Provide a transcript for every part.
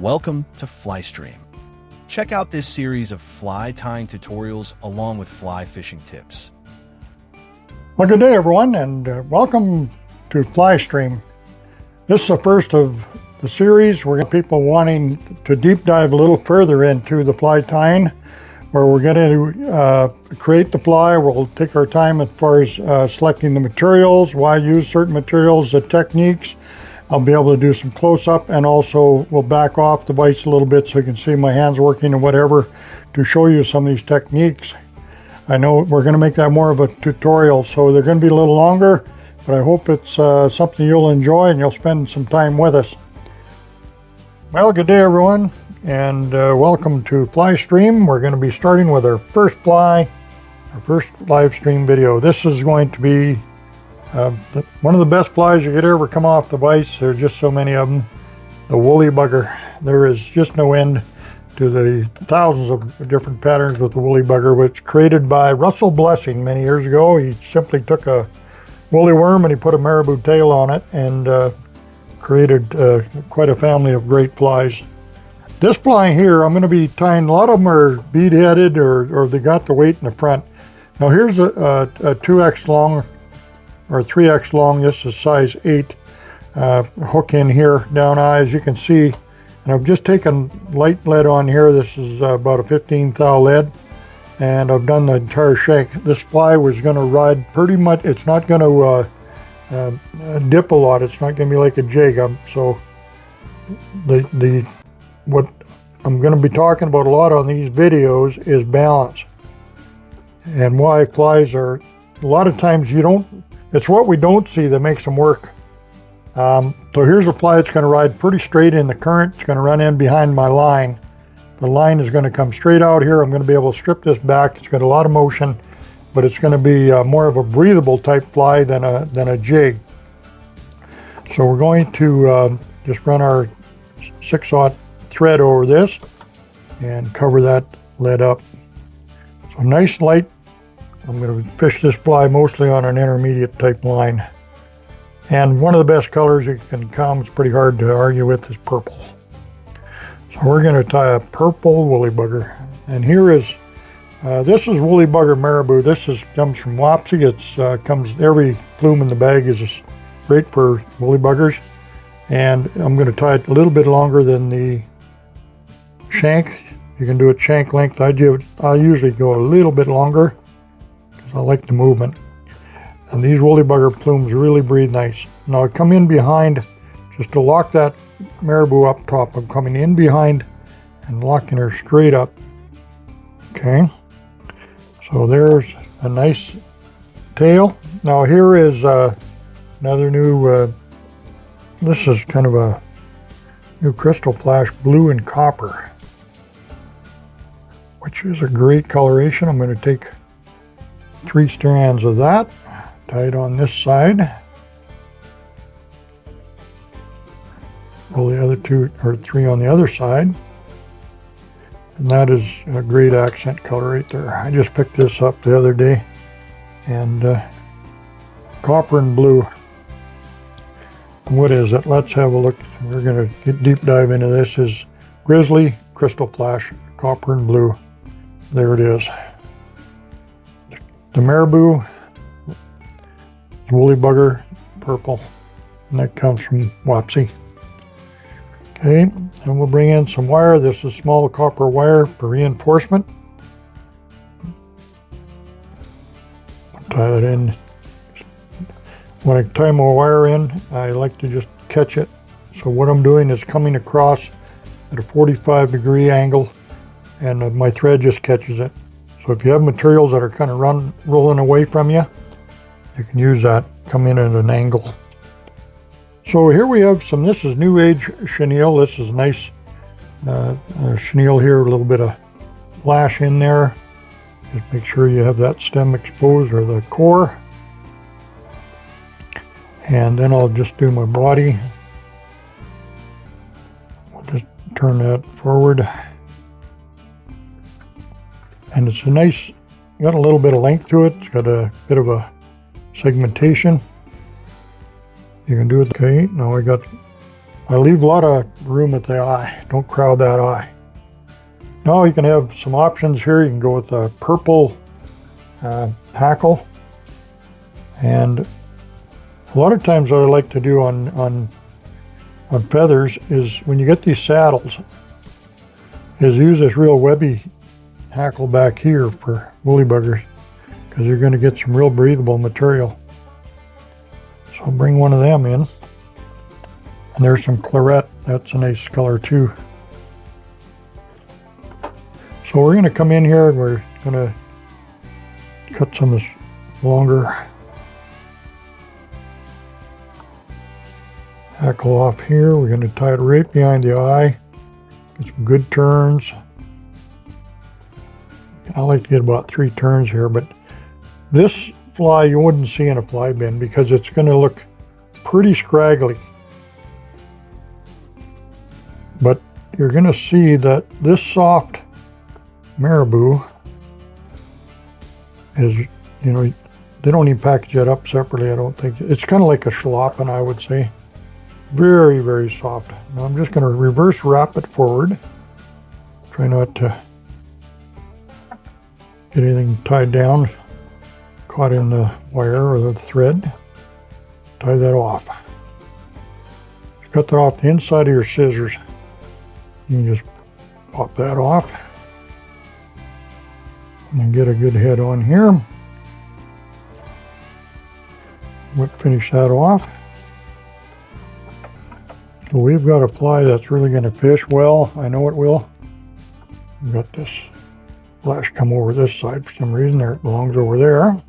Welcome to FlyStream. Check out this series of fly tying tutorials along with fly fishing tips. Well, good day everyone, and welcome to FlyStream. This is the first of the series. We're going to people wanting to deep dive a little further into the fly tying, where we're going to create the fly. We'll take our time as far as selecting the materials, why use certain materials, the techniques. I'll be able to do some close-up, and also we'll back off the vise a little bit so you can see my hands working and whatever to show you some of these techniques. I know we're going to make that more of a tutorial, so they're going to be a little longer, but I hope it's something you'll enjoy and you'll spend some time with us. Well, good day everyone, and welcome to FlyStream. We're going to be starting with our first fly, our first live stream video. This is going to be one of the best flies you could ever come off the vise. There are just so many of them. The woolly bugger. There is just no end to the thousands of different patterns with the woolly bugger, which created by Russell Blessing many years ago. He simply took a woolly worm and he put a marabou tail on it and created quite a family of great flies. This fly here, I'm going to be tying, a lot of them are bead-headed or they got the weight in the front. Now here's a 2X long or 3X long. This is size 8 hook in here, down eye, as you can see. And I've just taken light lead on here. This is about a 15 thou lead, and I've done the entire shank. This fly was going to ride pretty much, it's not going to dip a lot. It's not going to be like a jig. So what I'm going to be talking about a lot on these videos is balance, and why flies are, a lot of times it's what we don't see that makes them work. So here's a fly that's going to ride pretty straight in the current. It's going to run in behind my line. The line is going to come straight out here. I'm going to be able to strip this back. It's got a lot of motion, but it's going to be more of a breathable type fly than a jig. So we're going to just run our 6/0 thread over this and cover that lead up. So nice light. I'm going to fish this fly mostly on an intermediate type line. And one of the best colors you can come, it's pretty hard to argue with, is purple. So we're going to tie a purple woolly bugger. And here is, this is woolly bugger marabou. This comes from Wapsi. Every plume in the bag is great for woolly buggers. And I'm going to tie it a little bit longer than the shank. You can do it shank length. I usually go a little bit longer, I like the movement. And these woolly bugger plumes really breathe nice. Now I come in behind just to lock that marabou up top. I'm coming in behind and locking her straight up. Okay. So there's a nice tail. Now here is another new, this is kind of a new Crystal Flash blue and copper, which is a great coloration. I'm going to take 3 strands of that, tie it on this side. Roll the other 2 or 3 on the other side. And that is a great accent color right there. I just picked this up the other day. And copper and blue. What is it? Let's have a look. We're going to get deep dive into this. Is Grizzly, Crystal Flash, copper and blue. There it is. The marabou, woolly bugger, purple, and that comes from Wapsi. Okay, and we'll bring in some wire. This is small copper wire for reinforcement. Tie that in. When I tie my wire in, I like to just catch it. So what I'm doing is coming across at a 45-degree angle, and my thread just catches it. So if you have materials that are kind of rolling away from you, you can use that, come in at an angle. So here we have this is New Age chenille. This is a nice chenille here, a little bit of flash in there. Just make sure you have that stem exposed, or the core. And then I'll just do my body. We'll just turn that forward. And it's a nice, got a little bit of length to it. It's got a bit of a segmentation. You can do it. Okay, now I got I leave a lot of room at the eye. Don't crowd that eye. Now you can have some options here. You can go with a purple hackle. And a lot of times what I like to do on feathers is when you get these saddles is use this real webby hackle back here for woolly buggers, because you're going to get some real breathable material. So I'll bring one of them in. And there's some claret. That's a nice color too. So we're going to come in here and we're going to cut some of this longer hackle off here. We're going to tie it right behind the eye. Get some good turns. I like to get about 3 turns here, but this fly you wouldn't see in a fly bin because it's going to look pretty scraggly. But you're going to see that this soft marabou is, you know, they don't even package it up separately, I don't think. It's kind of like a schlappen, I would say. Very, very soft. Now I'm just going to reverse wrap it forward. Try not to get anything tied down, caught in the wire or the thread. Tie that off. Cut that off the inside of your scissors. You can just pop that off and then get a good head on here. Finish that off. So we've got a fly that's really going to fish well. I know it will. We've got this flash come over this side for some reason. There it belongs over there.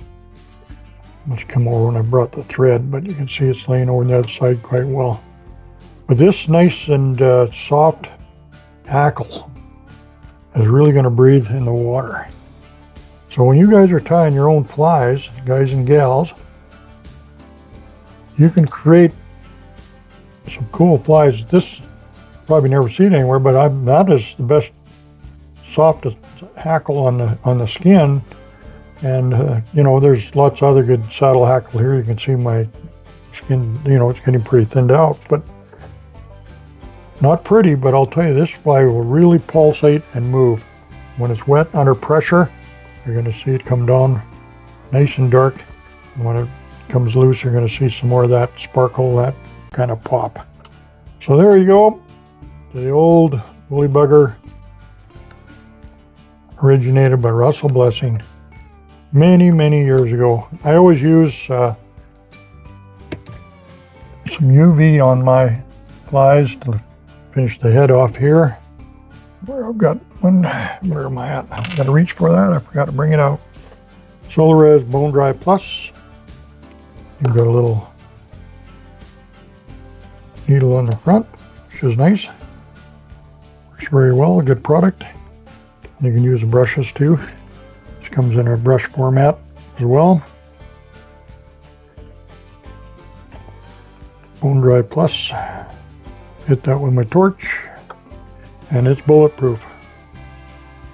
Must come over when I brought the thread, but you can see it's laying over on the other side quite well. But this nice and soft hackle is really going to breathe in the water. So when you guys are tying your own flies, guys and gals, you can create some cool flies. This probably never seen anywhere, but that is the best, softest hackle on the skin. And you know, there's lots of other good saddle hackle here. You can see my skin, you know, it's getting pretty thinned out, but not pretty. But I'll tell you, this fly will really pulsate and move. When it's wet under pressure, you're going to see it come down nice and dark. And when it comes loose, you're going to see some more of that sparkle, that kind of pop. So there you go. The old woolly bugger, originated by Russell Blessing many, many years ago. I always use some UV on my flies to finish the head off here. Where I've got one, where am I at? I've got to reach for that. I forgot to bring it out. Solarez Bone Dry Plus. You've got a little needle on the front, which is nice. Works very well, a good product. You can use the brushes too. This comes in a brush format as well. Bone Dry Plus. Hit that with my torch, and it's bulletproof.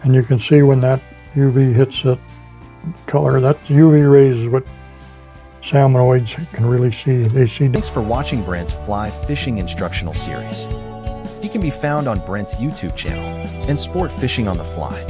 And you can see when that UV hits that color, that UV rays is what salmonoids can really see. They see. Thanks for watching Brent's Fly Fishing Instructional Series. He can be found on Brent's YouTube channel and Sport Fishing on the Fly.